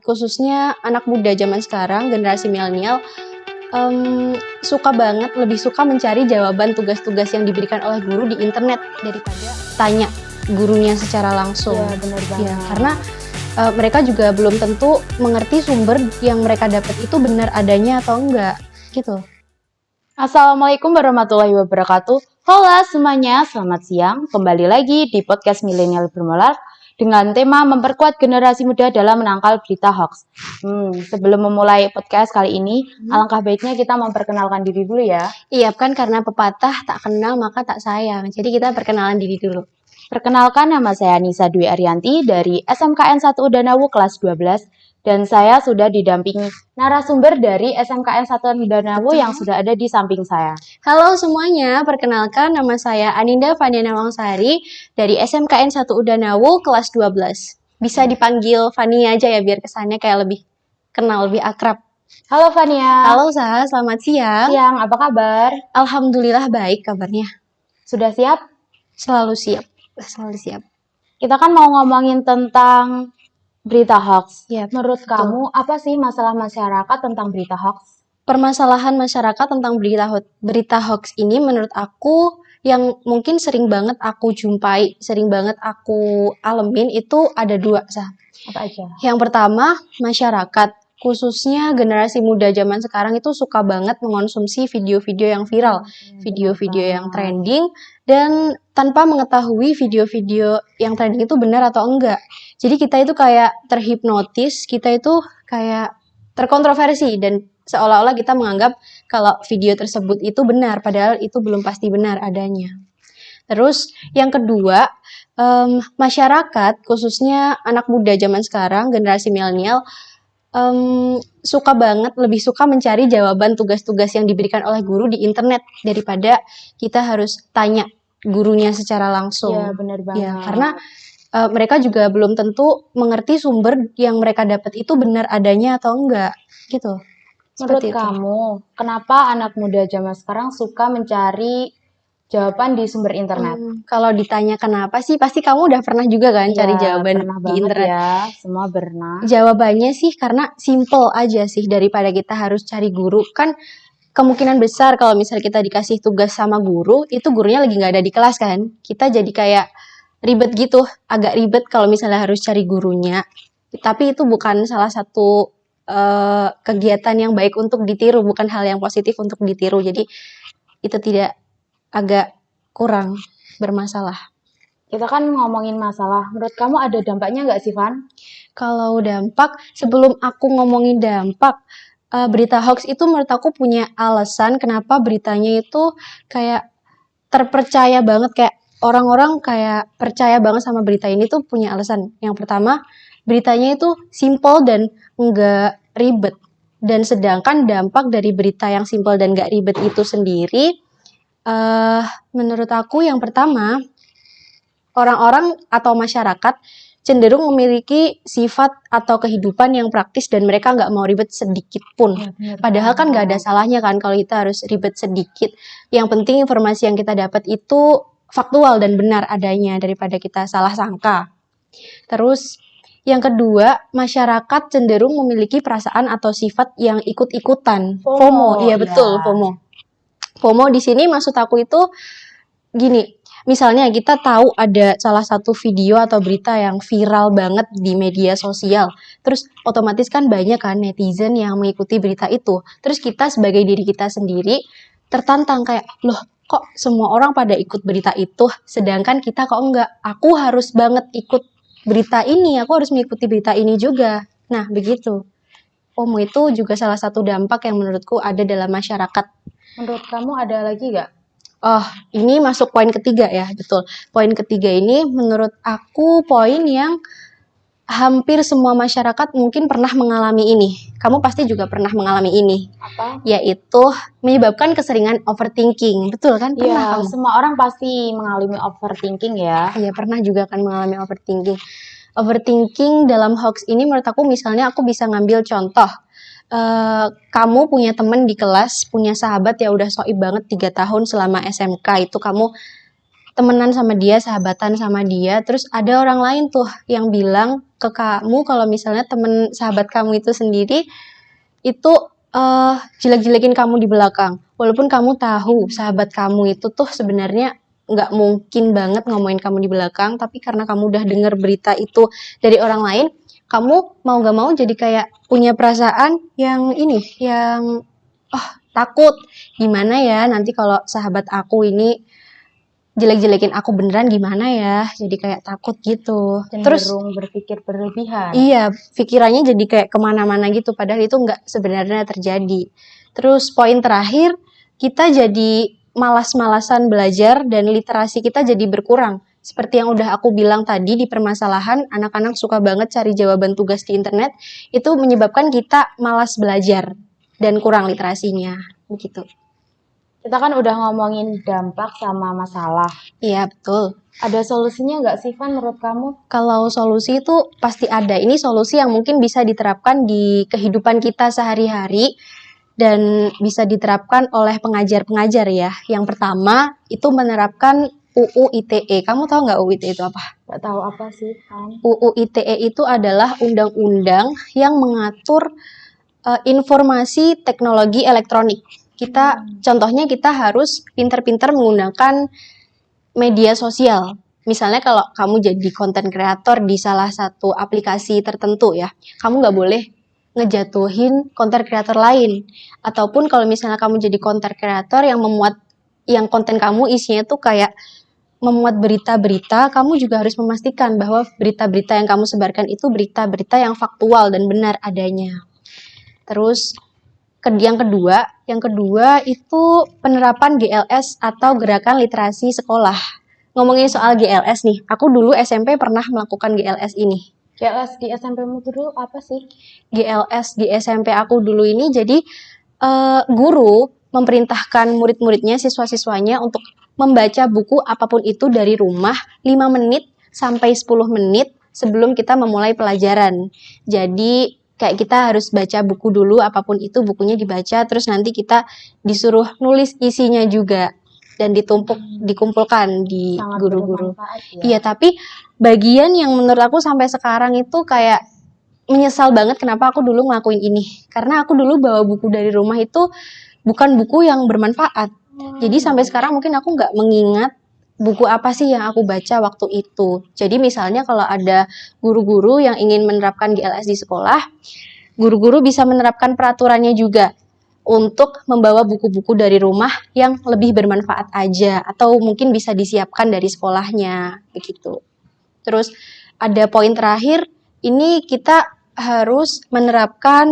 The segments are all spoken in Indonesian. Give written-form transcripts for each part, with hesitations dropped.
khususnya anak muda zaman sekarang, generasi milenial, lebih suka mencari jawaban tugas-tugas yang diberikan oleh guru di internet daripada tanya gurunya secara langsung. Iya, benar banget. Ya, karena mereka juga belum tentu mengerti sumber yang mereka dapat itu benar adanya atau enggak, gitu. Assalamualaikum warahmatullahi wabarakatuh. Hola semuanya, selamat siang. Kembali lagi di podcast Milenial Bermolar dengan tema memperkuat generasi muda dalam menangkal berita hoax. Sebelum memulai podcast kali ini, alangkah baiknya kita memperkenalkan diri dulu ya. Iya kan, karena pepatah tak kenal maka tak sayang. Jadi kita perkenalan diri dulu. Perkenalkan, nama saya Nisa Dwi Arianti dari SMKN 1 Udanawu kelas 12 dan saya sudah didampingi narasumber dari SMKN 1 Udanawu yang sudah ada di samping saya. Halo semuanya, perkenalkan nama saya Aninda Faniana Wangsari dari SMKN 1 Udanawu kelas 12. Bisa dipanggil Fania aja ya biar kesannya kayak lebih kenal, lebih akrab. Halo Fania. Halo Sa, selamat siang. Siang, apa kabar? Alhamdulillah baik kabarnya. Sudah siap? Selalu siap. Kita kan mau ngomongin tentang berita hoax. Ya, menurut betul. kamu apa sih masalah masyarakat tentang berita hoax? Permasalahan masyarakat tentang berita hoax ini menurut aku yang mungkin sering banget aku jumpai, sering banget aku alamin itu ada dua, Sa. Apa aja? Yang pertama, masyarakat, khususnya generasi muda zaman sekarang itu suka banget mengonsumsi video-video yang viral, video-video yang trending, dan tanpa mengetahui video-video yang trending itu benar atau enggak. Jadi kita itu kayak terhipnotis, kita itu kayak terkontroversi, dan seolah-olah kita menganggap kalau video tersebut itu benar, padahal itu belum pasti benar adanya. Terus yang kedua, masyarakat, khususnya anak muda zaman sekarang, generasi milenial, lebih suka mencari jawaban tugas-tugas yang diberikan oleh guru di internet daripada kita harus tanya gurunya secara langsung. Iya, benar banget. Ya, karena mereka juga belum tentu mengerti sumber yang mereka dapat itu benar adanya atau enggak, gitu. Menurut Seperti itu. kamu, kenapa anak muda zaman sekarang suka mencari jawaban di sumber internet? Kalau ditanya kenapa sih, pasti kamu udah pernah juga kan cari jawaban pernah di banget internet. ya, semua pernah. Jawabannya sih karena simple aja sih, daripada kita harus cari guru. Kan kemungkinan besar kalau misal kita dikasih tugas sama guru, itu gurunya lagi nggak ada di kelas kan. Kita jadi kayak ribet gitu, agak ribet kalau misalnya harus cari gurunya. Tapi itu bukan salah satu kegiatan yang baik untuk ditiru, bukan hal yang positif untuk ditiru. Jadi itu agak kurang bermasalah. Kita kan ngomongin masalah, menurut kamu ada dampaknya nggak sih, Van? Kalau dampak, sebelum aku ngomongin dampak, berita hoax itu menurut aku punya alasan kenapa beritanya itu kayak terpercaya banget, kayak orang-orang kayak percaya banget sama berita ini tuh punya alasan. Yang pertama, beritanya itu simple dan nggak ribet. Dan sedangkan dampak dari berita yang simple dan nggak ribet itu sendiri, menurut aku yang pertama, orang-orang atau masyarakat cenderung memiliki sifat atau kehidupan yang praktis dan mereka nggak mau ribet sedikit pun. Padahal kan nggak ada salahnya kan kalau kita harus ribet sedikit. Yang penting informasi yang kita dapat itu faktual dan benar adanya daripada kita salah sangka. Terus yang kedua, masyarakat cenderung memiliki perasaan atau sifat yang ikut-ikutan. FOMO, iya betul, FOMO. FOMO di sini maksud aku itu gini, misalnya kita tahu ada salah satu video atau berita yang viral banget di media sosial, terus otomatis kan banyak kan netizen yang mengikuti berita itu, terus kita sebagai diri kita sendiri tertantang kayak, loh kok semua orang pada ikut berita itu, sedangkan kita kok enggak, aku harus banget ikut berita ini, aku harus mengikuti berita ini juga. Nah begitu, FOMO itu juga salah satu dampak yang menurutku ada dalam masyarakat. Menurut kamu ada lagi nggak? Oh, ini masuk poin ketiga ya, betul. Poin ketiga ini menurut aku poin yang hampir semua masyarakat mungkin pernah mengalami ini. Kamu pasti juga pernah mengalami ini. Apa? Yaitu menyebabkan keseringan overthinking. Betul kan? Pernah Iya, kamu? semua orang pasti mengalami overthinking ya. Iya, pernah juga kan mengalami overthinking. Overthinking dalam hoax ini menurut aku, misalnya aku bisa ngambil contoh. Kamu punya teman di kelas, punya sahabat ya udah soib banget 3 tahun selama SMK, itu kamu temenan sama dia, sahabatan sama dia, terus ada orang lain tuh yang bilang ke kamu kalau misalnya temen sahabat kamu itu sendiri itu jelek-jelekin kamu di belakang. Walaupun kamu tahu sahabat kamu itu tuh sebenarnya nggak mungkin banget ngomongin kamu di belakang, tapi karena kamu udah denger berita itu dari orang lain, kamu mau nggak mau jadi kayak punya perasaan yang ini, yang takut gimana ya nanti kalau sahabat aku ini jelek-jelekin aku beneran gimana ya, jadi kayak takut gitu. Terus Cenderung berpikir berlebihan. iya, pikirannya jadi kayak kemana-mana gitu, padahal itu nggak sebenarnya terjadi. Terus poin terakhir, kita jadi malas-malasan belajar dan literasi kita jadi berkurang. Seperti yang udah aku bilang tadi di permasalahan, anak-anak suka banget cari jawaban tugas di internet, itu menyebabkan kita malas belajar dan kurang literasinya, begitu. Kita kan udah ngomongin dampak sama masalah. Iya, betul. Ada solusinya nggak sih, Van, menurut kamu? Kalau solusi itu pasti ada. Ini solusi yang mungkin bisa diterapkan di kehidupan kita sehari-hari dan bisa diterapkan oleh pengajar-pengajar ya. Yang pertama itu menerapkan UU ITE. Kamu tahu nggak UU ITE itu apa? Nggak tahu apa sih, Van? UU ITE itu adalah undang-undang yang mengatur informasi teknologi elektronik. Contohnya kita harus pintar-pintar menggunakan media sosial. Misalnya kalau kamu jadi konten kreator di salah satu aplikasi tertentu ya, kamu nggak boleh ngejatuhin konten kreator lain. Ataupun kalau misalnya kamu jadi konten kreator yang konten kamu isinya tuh kayak memuat berita-berita, kamu juga harus memastikan bahwa berita-berita yang kamu sebarkan itu berita-berita yang faktual dan benar adanya. Terus yang kedua itu penerapan GLS atau Gerakan Literasi Sekolah. Ngomongin soal GLS nih, aku dulu SMP pernah melakukan GLS ini. GLS di SMP-mu dulu apa sih? GLS di SMP aku dulu ini jadi guru memerintahkan murid-muridnya, siswa-siswanya untuk membaca buku apapun itu dari rumah 5 menit sampai 10 menit sebelum kita memulai pelajaran. Jadi kayak kita harus baca buku dulu, apapun itu bukunya dibaca, terus nanti kita disuruh nulis isinya juga dan dikumpulkan di Sangat guru-guru. bermanfaat ya. Iya, tapi bagian yang menurut aku sampai sekarang itu kayak menyesal banget kenapa aku dulu ngelakuin ini. Karena aku dulu bawa buku dari rumah itu bukan buku yang bermanfaat. Jadi sampai sekarang mungkin aku nggak mengingat buku apa sih yang aku baca waktu itu. Jadi misalnya kalau ada guru-guru yang ingin menerapkan GLS di sekolah, guru-guru bisa menerapkan peraturannya juga untuk membawa buku-buku dari rumah yang lebih bermanfaat aja, atau mungkin bisa disiapkan dari sekolahnya, begitu. Terus ada poin terakhir, ini kita harus menerapkan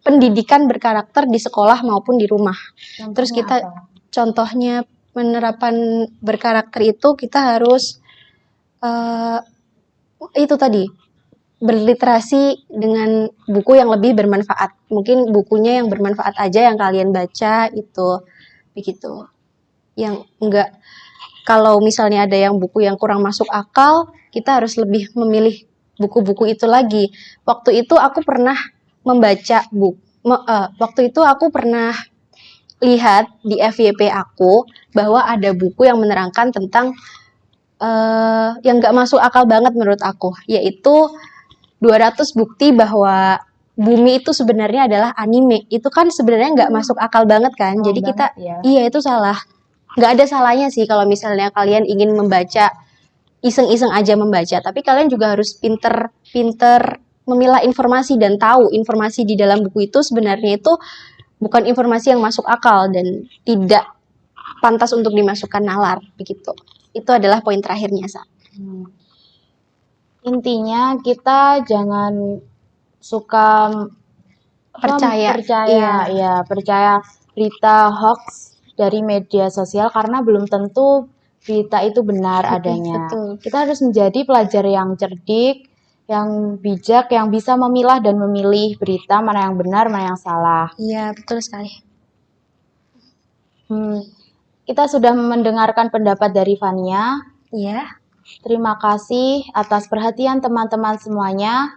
pendidikan berkarakter di sekolah maupun di rumah. Contohnya Terus kita apa? Contohnya penerapan berkarakter itu kita harus itu tadi berliterasi dengan buku yang lebih bermanfaat. Mungkin bukunya yang bermanfaat aja yang kalian baca itu begitu. Yang enggak, kalau misalnya ada yang buku yang kurang masuk akal, kita harus lebih memilih buku-buku itu lagi. Waktu itu aku pernah membaca lihat di FYP aku bahwa ada buku yang menerangkan tentang yang gak masuk akal banget menurut aku, yaitu 200 bukti bahwa bumi itu sebenarnya adalah anime. Itu kan sebenarnya gak masuk akal banget kan. Salah Jadi kita, banget ya. iya itu salah. Gak ada salahnya sih kalau misalnya kalian ingin membaca, iseng-iseng aja membaca. Tapi kalian juga harus pinter memilah informasi dan tahu informasi di dalam buku itu sebenarnya itu bukan informasi yang masuk akal dan tidak pantas untuk dimasukkan nalar, begitu. Itu adalah poin terakhirnya, Sa. Intinya kita jangan suka Percaya. percaya berita hoax dari media sosial karena belum tentu berita itu benar adanya. Betul. Kita harus menjadi pelajar yang cerdik, yang bijak, yang bisa memilah dan memilih berita mana yang benar, mana yang salah. Iya, betul sekali. Kita sudah mendengarkan pendapat dari Vania. Iya. Terima kasih atas perhatian teman-teman semuanya.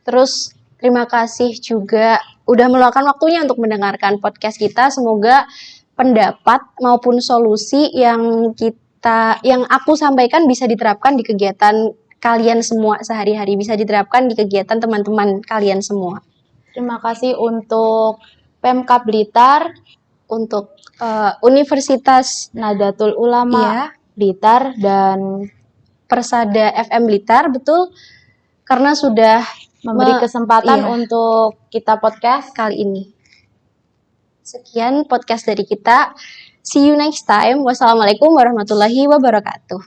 Terus terima kasih juga udah meluangkan waktunya untuk mendengarkan podcast kita. Semoga pendapat maupun solusi yang aku sampaikan bisa diterapkan di kegiatan kalian semua sehari-hari, bisa diterapkan di kegiatan teman-teman kalian semua. Terima kasih untuk Pemkab Blitar, Untuk Universitas Nahdlatul Ulama Iya, Blitar, dan Persada FM Blitar, betul, karena sudah memberi kesempatan iya, untuk kita podcast. kali ini. Sekian podcast dari kita. See you next time. Wassalamualaikum warahmatullahi wabarakatuh.